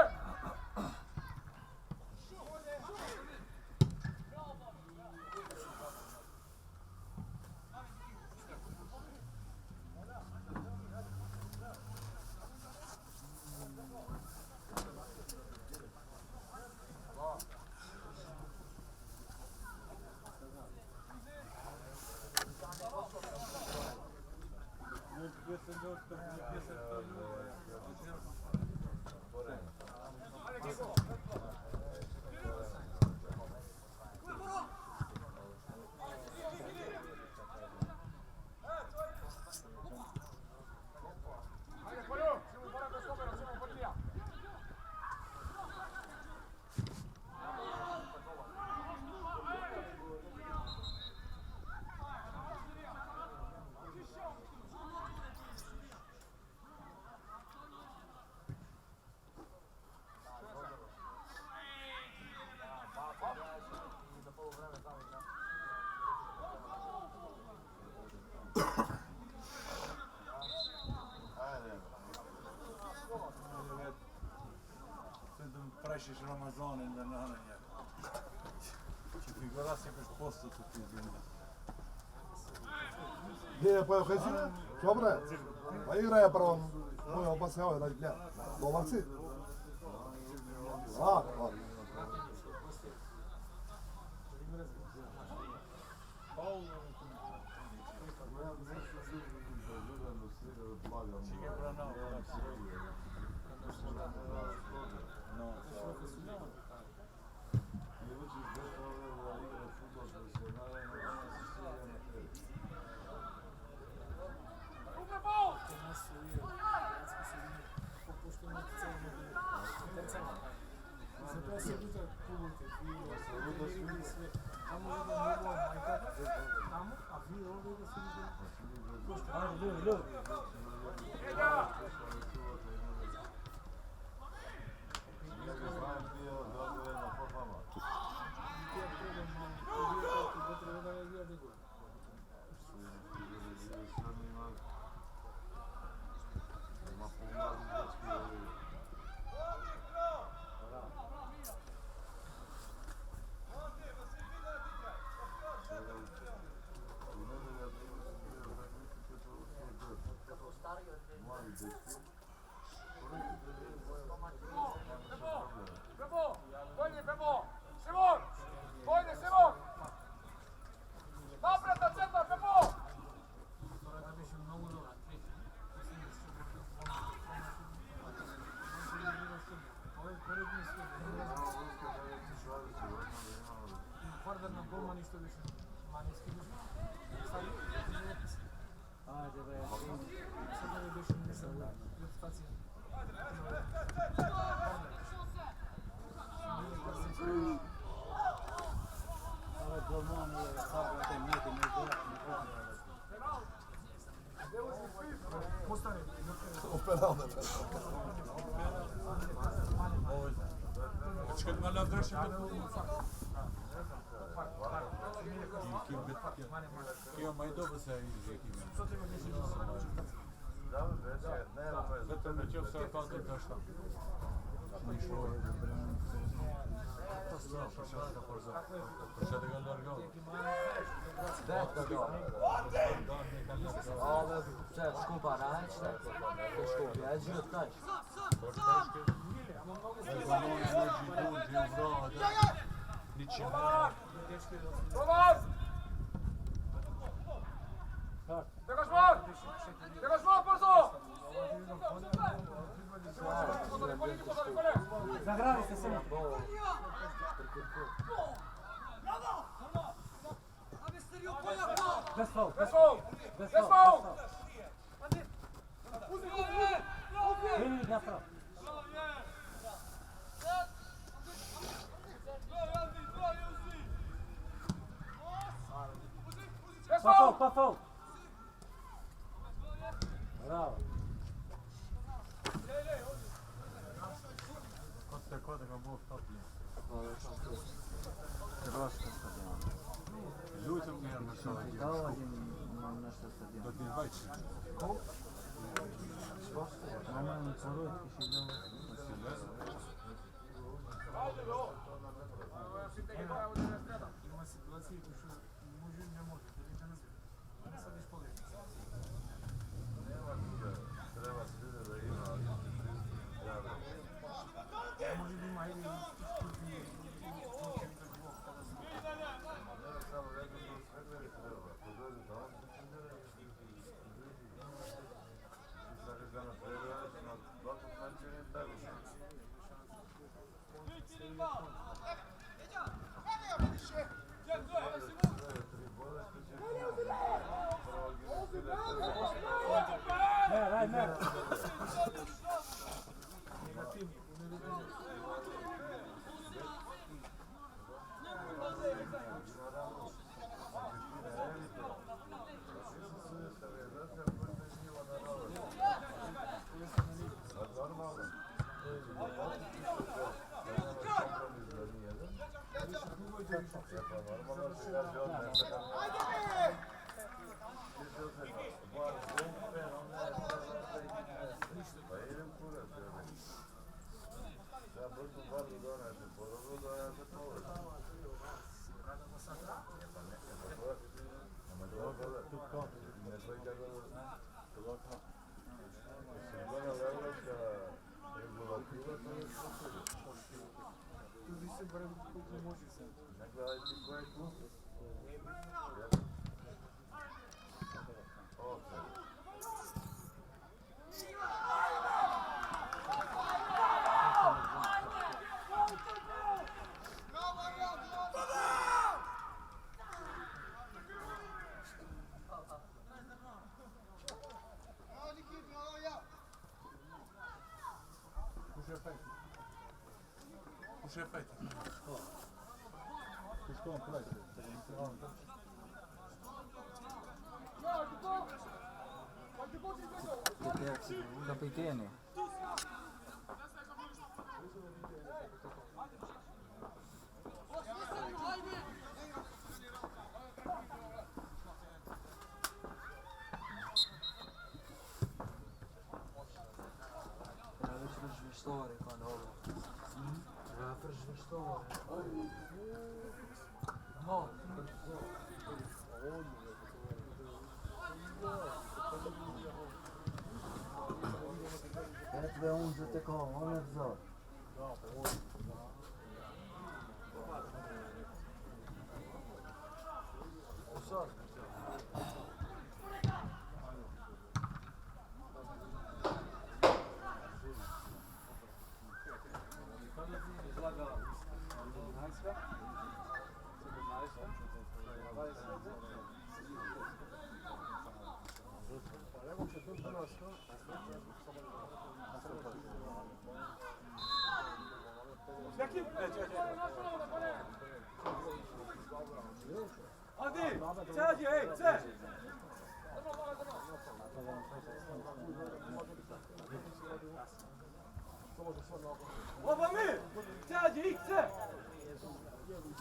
Preșești Ramazan în Dărnania. Și figura se că-și postă tu fiziunea. Gdje, pa kaj si? Dobre? Pa igra je prvo, moja oba se ovaj, ne, domarci? A. Io mai dobro se idzie kim. Zatem będzie w sobie pan też tam. Ale skupa rajčne, to skupi, ja ću taj. Tomasz! Dégage-moi! Dégage-moi, Pozo! Zagrali ste se. Bez faul. Bez faul! Bez faul! Vini naprav. Bez Pa faul, faul! pa faul. Bravo. Kapiteni. Verstori kan ovo. Ja, verstori. No. Etve uzete kao, on je vzor. Andi, Sergi, hej, C! Oba mi! Sergi, ići C!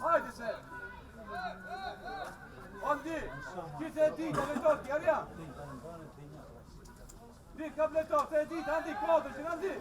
Hajde se! Andi, ti se ti, da ne torti, Arija! Di, kableto, se ti, Andi, kodrži, Andi!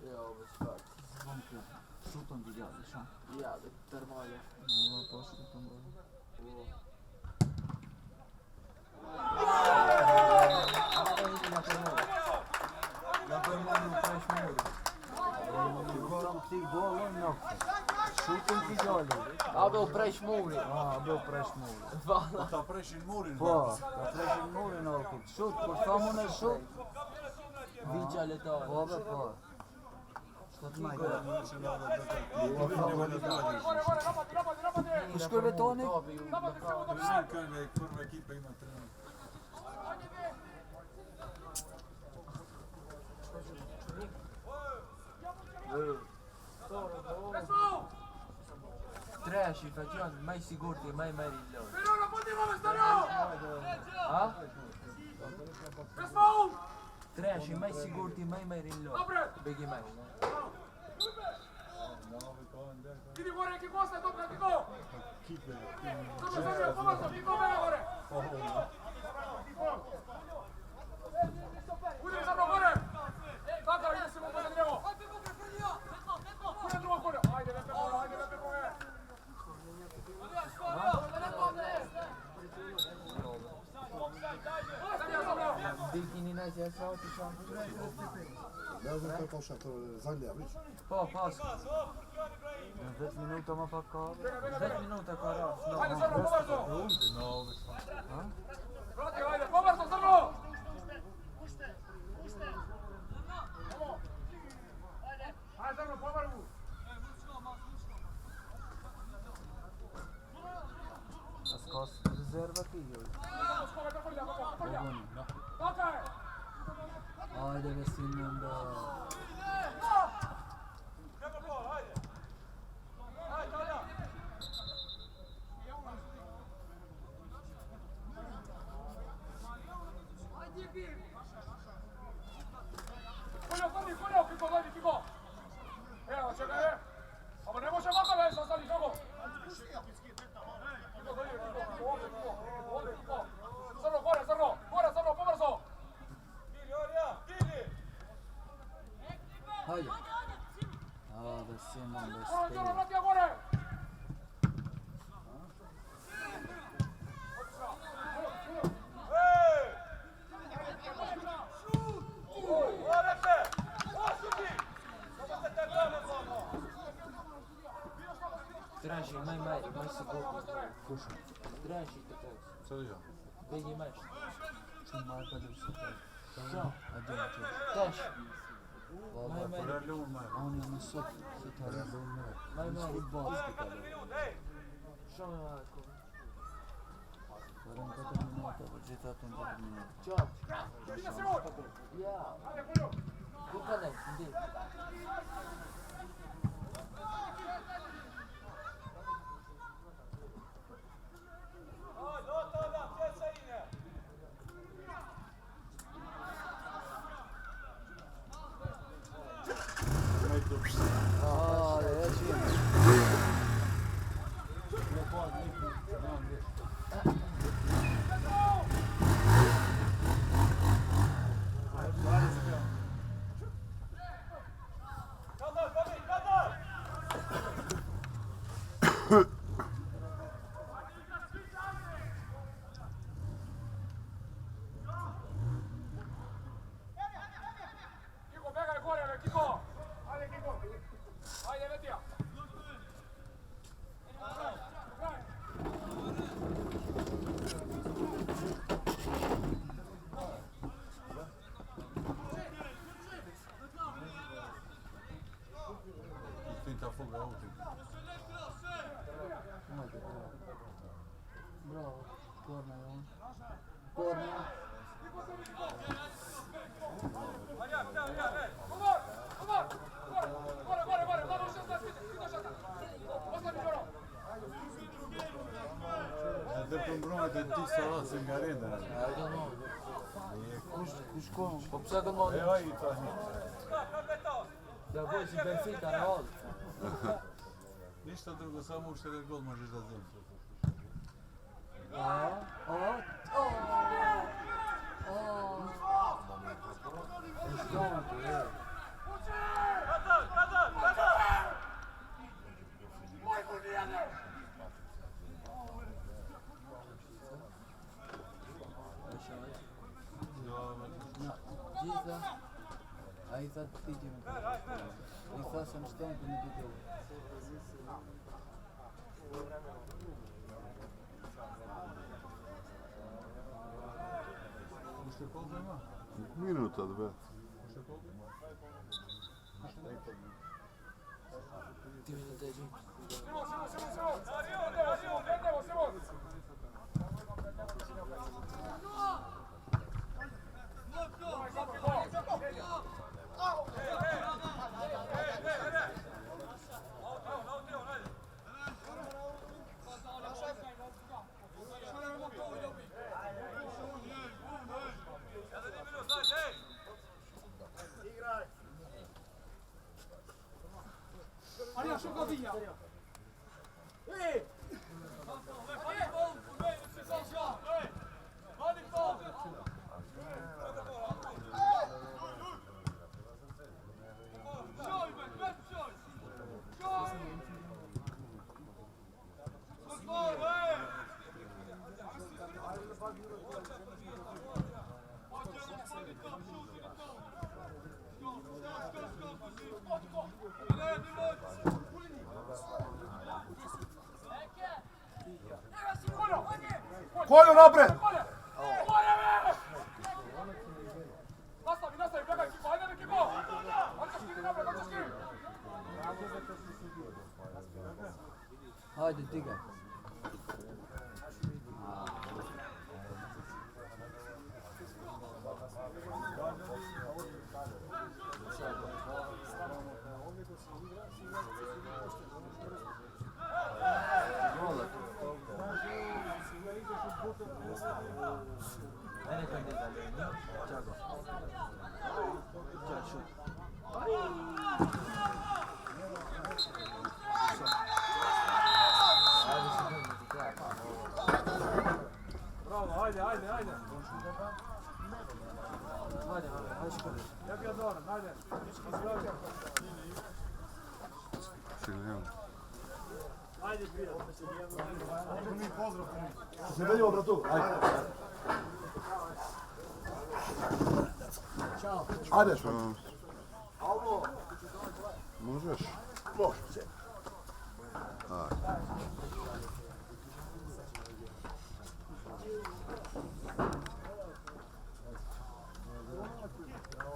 Ja, bez fakt. Šutom ti gledaš, a? Ja, da termalje. Ovo po šutom bolje. Ja to imam u prešmoru. Goram ti golom nokte. Šutom ti gledaš. Ja, bil prešmuri. A, bil prešmoru. Hvala. Ta prešin murin. Po, da prešim muri nokte. Šut, ko samo ne šut. Viđa letale. Ove po. Što ti najgore? U škoj betoni? Prva ekipa ima trener. Treši, facion, mai sigur ti mai meri lor. Però non potevo stare! A? Respawn! Treši, mai sigur ti mai meri lor. Begi mai. Vidi gore, che cosa tocca, Kiko! Come sei, come Kiko, bene gore! Udri sa gore! Tata, ide se mu pa njego! Kure drugo gore! Ajde, lepe gore, ajde, lepe gore! Bikini ne se sa ti sam. Ne znam to je pošao, to je zadnja, vidiš? Pa, pas. 10 minuta ma pa kao. 10 minuta kara. Ajde, Srno, pobrzo! Vrati, ajde, pobrzo, Srno! Ajde, Srno, pobrzo! Skos rezerva ti joj. Ajde ve sinem da. Koljo, Kiko, dajde, Kiko! Evo, čekaj, Amo ne može ovako da je sastali, kako? Kiko, dajde, Kiko, ovdje, Kiko! Srno, gore, Srno, pobrzo! Hajde. A ve sinem da Srno, ste. vrati, gore! Traži, mai sigur. Kuša. Traži te pes. Co ja? Begi mai. Što mai pa da se to. Što? A da će. Teš. Mai Mai. oni na sot se to radi. Mai. Futbol spitali. Što me majko? 44 minuta, vegeta 30 minuta. Čao. Ja. Kukale, ndi. A, reći. sa cigareta. Kuško, popsakam malo. Evo i to. Da bojiš i Benfica na ovdje. Ništa drugo, samo što jedan gol možeš da zim. Giza, aí sad stiđemo. I sad sam štenku ne vidio. Minuta, dve. Ti mi da teđi. Koljo napred! Nastavi, bjegaj ekipa, ajde ekipa! Hoćeš ti napred, hoćeš ti! Hajde, digaj. Bravo, ajde. Hajde školi. Jak ja doran, ajde. Siljan. Se vidimo, bratu. Ajde. Ajde. Možeš? Može. Ajde.